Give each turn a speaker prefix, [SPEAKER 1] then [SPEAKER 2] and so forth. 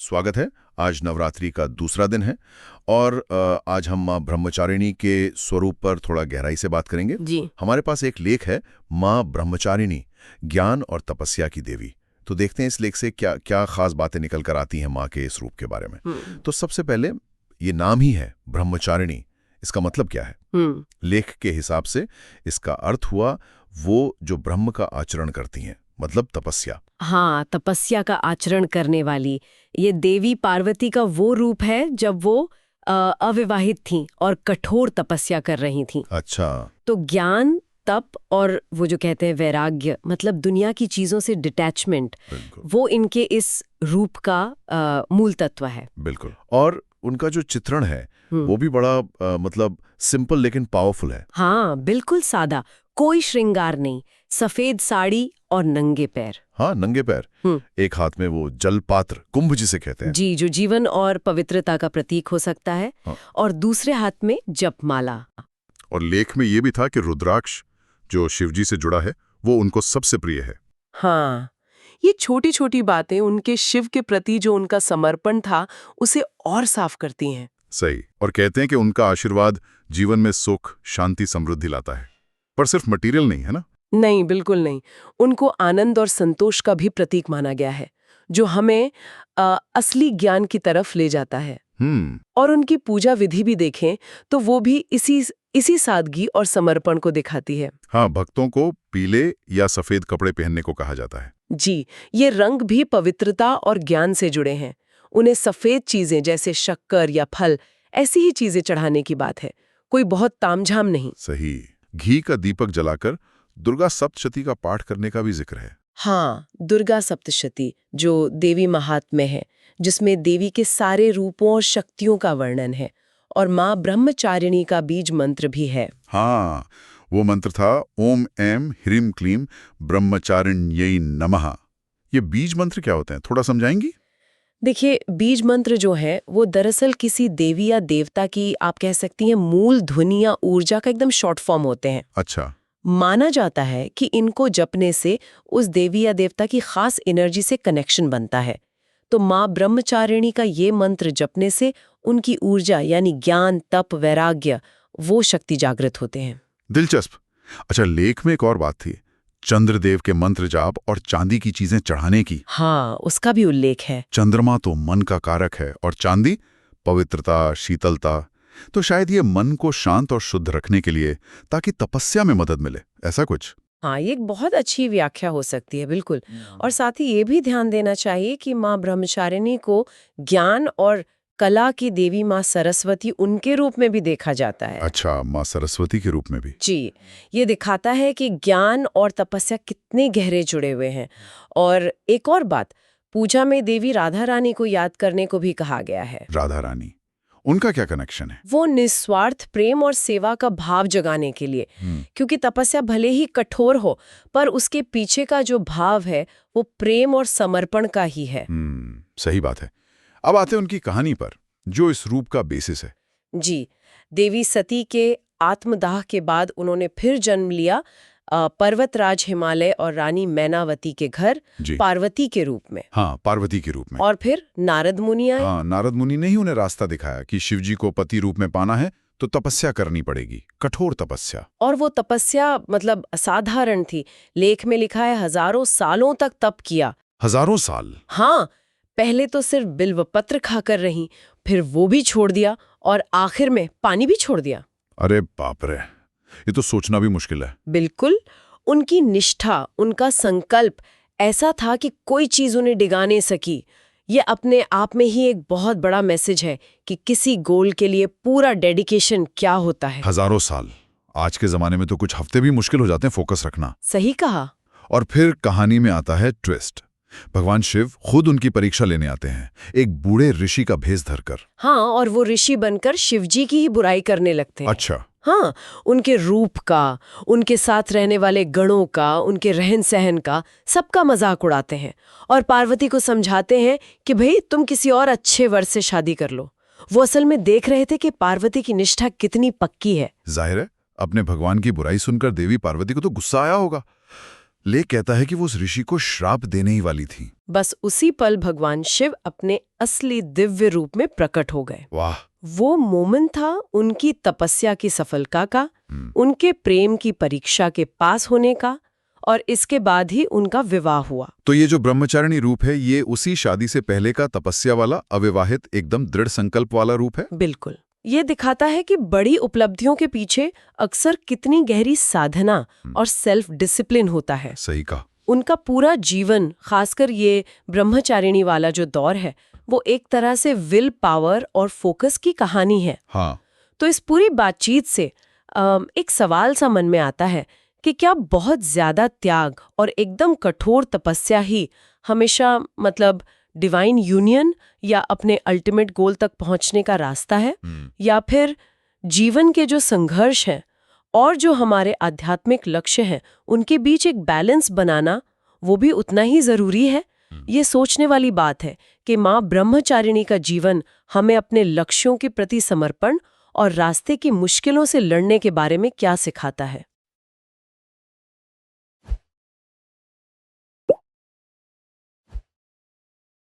[SPEAKER 1] स्वागत है। आज नवरात्रि का दूसरा दिन है और आज हम माँ ब्रह्मचारिणी के स्वरूप पर थोड़ा गहराई से बात करेंगे।
[SPEAKER 2] जी।
[SPEAKER 1] हमारे पास एक लेख है, माँ ब्रह्मचारिणी, ज्ञान और तपस्या की देवी। तो देखते हैं इस लेख से क्या क्या खास बातें निकल कर आती हैं माँ के इस रूप के बारे में। तो सबसे पहले ये नाम ही है ब्रह्मचारिणी, इसका मतलब क्या है? लेख के हिसाब से इसका अर्थ हुआ वो जो ब्रह्म का आचरण करती हैं, मतलब तपस्या।
[SPEAKER 2] हाँ, तपस्या का आचरण करने वाली ये देवी पार्वती का वो रूप है जब वो अविवाहित थीं और कठोर तपस्या कर रही थीं।
[SPEAKER 1] अच्छा।
[SPEAKER 2] तो ज्ञान, तप और वो जो कहते हैं वैराग्य, मतलब दुनिया की चीजों से डिटैचमेंट, वो इनके इस रूप का मूल तत्व है।
[SPEAKER 1] बिल्कुल। और उनका जो चित्रण है वो भी बड़ा मतलब सिंपल लेकिन पावरफुल है।
[SPEAKER 2] हाँ, बिल्कुल सादा, कोई श्रृंगार नहीं, सफेद साड़ी और नंगे पैर।
[SPEAKER 1] हाँ, नंगे पैर। एक हाथ में वो जलपात्र, कुंभ जिसे कहते हैं,
[SPEAKER 2] जी, जो जीवन और पवित्रता का प्रतीक हो सकता है।
[SPEAKER 1] हाँ।
[SPEAKER 2] और दूसरे हाथ में जपमाला।
[SPEAKER 3] और लेख में ये भी था कि रुद्राक्ष जो शिवजी से जुड़ा है वो उनको सबसे प्रिय है।
[SPEAKER 4] हाँ, ये छोटी छोटी बातें उनके शिव के प्रति जो उनका समर्पण था उसे और साफ करती हैं।
[SPEAKER 3] सही। और कहते हैं कि उनका आशीर्वाद जीवन में सुख, शांति, समृद्धि लाता है। पर सिर्फ मटेरियल नहीं, है ना?
[SPEAKER 4] नहीं, बिल्कुल नहीं। उनको आनंद और संतोष का भी प्रतीक माना गया है, जो हमें असली ज्ञान की तरफ ले जाता है। और उनकी पूजा विधि भी देखें तो वो भी इसी सादगी और समर्पण को दिखाती है।
[SPEAKER 3] हाँ, भक्तों को पीले या सफेद कपड़े पहनने को कहा जाता है।
[SPEAKER 4] जी, ये रंग भी पवित्रता और ज्ञान से जुड़े हैं। उन्हें सफेद चीजें जैसे शक्कर या फल, ऐसी ही चीजें चढ़ाने की बात है, कोई बहुत तामझाम नहीं।
[SPEAKER 3] सही। घी का दीपक जलाकर दुर्गा सप्तशती का पाठ करने का भी जिक्र है।
[SPEAKER 4] हाँ, दुर्गा सप्तशती जो देवी महात्म्य है, जिसमें देवी के सारे रूपों और शक्तियों का वर्णन है, और माँ ब्रह्मचारिणी का बीज मंत्र भी है।
[SPEAKER 3] हाँ, वो मंत्र था ओम ऐं ह्रीं क्लीं ब्रह्मचारिण्यै नमः। ये बीज मंत्र क्या होते हैं, थोड़ा समझाएंगी?
[SPEAKER 4] देखिए, बीज मंत्र जो है वो दरअसल किसी देवी या देवता की, आप कह सकती हैं, मूल ध्वनि या ऊर्जा का एकदम शॉर्ट फॉर्म होते हैं।
[SPEAKER 3] अच्छा।
[SPEAKER 4] माना जाता है कि इनको जपने से उस देवी या देवता की खास एनर्जी से कनेक्शन बनता है। तो माँ ब्रह्मचारिणी का ये मंत्र जपने से उनकी ऊर्जा यानी ज्ञान, तप, वैराग्य, वो शक्ति जागृत होते हैं।
[SPEAKER 3] दिलचस्प। अच्छा, लेख में एक और बात थी, चंद्रदेव के मंत्र जाप और चांदी की चीजें चढ़ाने की।
[SPEAKER 4] हाँ, उसका भी उल्लेख है।
[SPEAKER 3] चंद्रमा तो मन का कारक है और चांदी पवित्रता, शीतलता। तो शायद ये मन को शांत और शुद्ध रखने के लिए, ताकि तपस्या में मदद मिले, ऐसा कुछ।
[SPEAKER 4] हाँ, ये एक बहुत अच्छी व्याख्या हो सकती है, बिल्कुल। और साथ ही ये भी ध्यान देना चाहिए कि माँ ब्रह्मचारिणी को ज्ञान और कला की देवी माँ सरस्वती उनके रूप में भी देखा जाता है।
[SPEAKER 3] अच्छा, माँ सरस्वती के रूप में भी।
[SPEAKER 4] जी, ये दिखाता है कि ज्ञान और तपस्या कितने गहरे जुड़े हुए हैं। और एक और बात, पूजा में देवी राधा रानी को याद करने को भी कहा गया है।
[SPEAKER 3] राधा रानी, उनका क्या कनेक्शन है?
[SPEAKER 4] वो निस्वार्थ प्रेम और सेवा का भाव जगाने के लिए, क्योंकि तपस्या भले ही कठोर हो, पर उसके पीछे का जो भाव है वो प्रेम और समर्पण का ही है।
[SPEAKER 3] सही बात है। अब आते हैं उनकी कहानी पर, जो इस रूप का बेसिस है।
[SPEAKER 4] जी, देवी सती के आत्मदाह के बाद उन्होंने फिर जन्म लिया पर्वतराज हिमालय और रानी मैनावती के घर, पार्वती के रूप में।
[SPEAKER 3] हाँ, पार्वती के रूप में।
[SPEAKER 4] और फिर नारद मुनि आए।
[SPEAKER 3] हाँ, नारद मुनि ने ही उन्हें रास्ता दिखाया कि शिवजी को पति रूप में पाना है तो तपस्या करनी पड़ेगी, कठोर तपस्या।
[SPEAKER 4] और वो तपस्या मतलब असाधारण थी। लेख में लिखा है हजारों सालों तक तप किया।
[SPEAKER 3] हजारों साल?
[SPEAKER 4] हाँ, पहले तो सिर्फ बिल्व पत्र खाकर रही, फिर वो भी छोड़ दिया और आखिर में पानी भी छोड़ दिया।
[SPEAKER 3] अरे बाप रे, ये तो सोचना भी मुश्किल है।
[SPEAKER 4] बिल्कुल। उनकी निष्ठा, उनका संकल्प ऐसा था कि कोई चीज उन्हें डिगा नहीं सकी। ये अपने आप में ही एक बहुत बड़ा मैसेज है कि किसी गोल के लिए पूरा डेडिकेशन क्या होता है।
[SPEAKER 3] हजारों साल, आज के जमाने में तो कुछ हफ्ते भी मुश्किल हो जाते हैं फोकस रखना।
[SPEAKER 4] सही कहा।
[SPEAKER 3] और फिर कहानी में आता है ट्विस्ट। भगवान शिव खुद उनकी परीक्षा लेने आते हैं, एक बूढ़े ऋषि का भेष धरकर।
[SPEAKER 4] हाँ, और वो ऋषि बनकर शिवजी की ही बुराई करने लगते हैं।
[SPEAKER 3] अच्छा।
[SPEAKER 4] हाँ, उनके रूप का, उनके साथ रहने वाले गणों का, उनके रहन सहन का, सबका मजाक उड़ाते हैं और पार्वती को समझाते हैं कि भाई तुम किसी और अच्छे वर से शादी कर लो। वो असल में देख रहे थे कि पार्वती की निष्ठा कितनी पक्की है।
[SPEAKER 3] जाहिर है, अपने भगवान की बुराई सुनकर देवी पार्वती को तो गुस्सा आया होगा। लेख कहता है कि वो उस ऋषि को श्राप देने ही वाली थी।
[SPEAKER 4] बस उसी पल भगवान शिव अपने असली दिव्य रूप में प्रकट हो गए।
[SPEAKER 3] वाह!
[SPEAKER 4] वो मोमेंट था उनकी तपस्या की सफलता का, उनके प्रेम की परीक्षा के पास होने का, और इसके बाद ही उनका विवाह हुआ।
[SPEAKER 3] तो ये जो ब्रह्मचारिणी रूप है, ये उसी शादी से पहले का तपस्या वाला, अविवाहित, एकदम दृढ़ संकल्प वाला रूप है।
[SPEAKER 4] बिल्कुल। ये दिखाता है कि बड़ी उपलब्धियों के पीछे अक्सर कितनी गहरी साधना और सेल्फ डिसिप्लिन होता है।
[SPEAKER 3] सही कहा।
[SPEAKER 4] उनका पूरा जीवन, खासकर ये ब्रह्मचारिणी वाला जो दौर है, वो एक तरह से विल पावर और फोकस की कहानी है।
[SPEAKER 3] हाँ।
[SPEAKER 4] तो इस पूरी बातचीत से एक सवाल सा मन में आता है कि क्या बहुत ज्यादा त्याग और एकदम कठोर तपस्या ही हमेशा मतलब डिवाइन यूनियन या अपने अल्टीमेट गोल तक पहुंचने का रास्ता है, या फिर जीवन के जो संघर्ष हैं और जो हमारे आध्यात्मिक लक्ष्य हैं उनके बीच एक बैलेंस बनाना वो भी उतना ही जरूरी है? ये सोचने वाली बात है कि माँ ब्रह्मचारिणी का जीवन हमें अपने लक्ष्यों के प्रति समर्पण और रास्ते की मुश्किलों से लड़ने के बारे में क्या सिखाता है।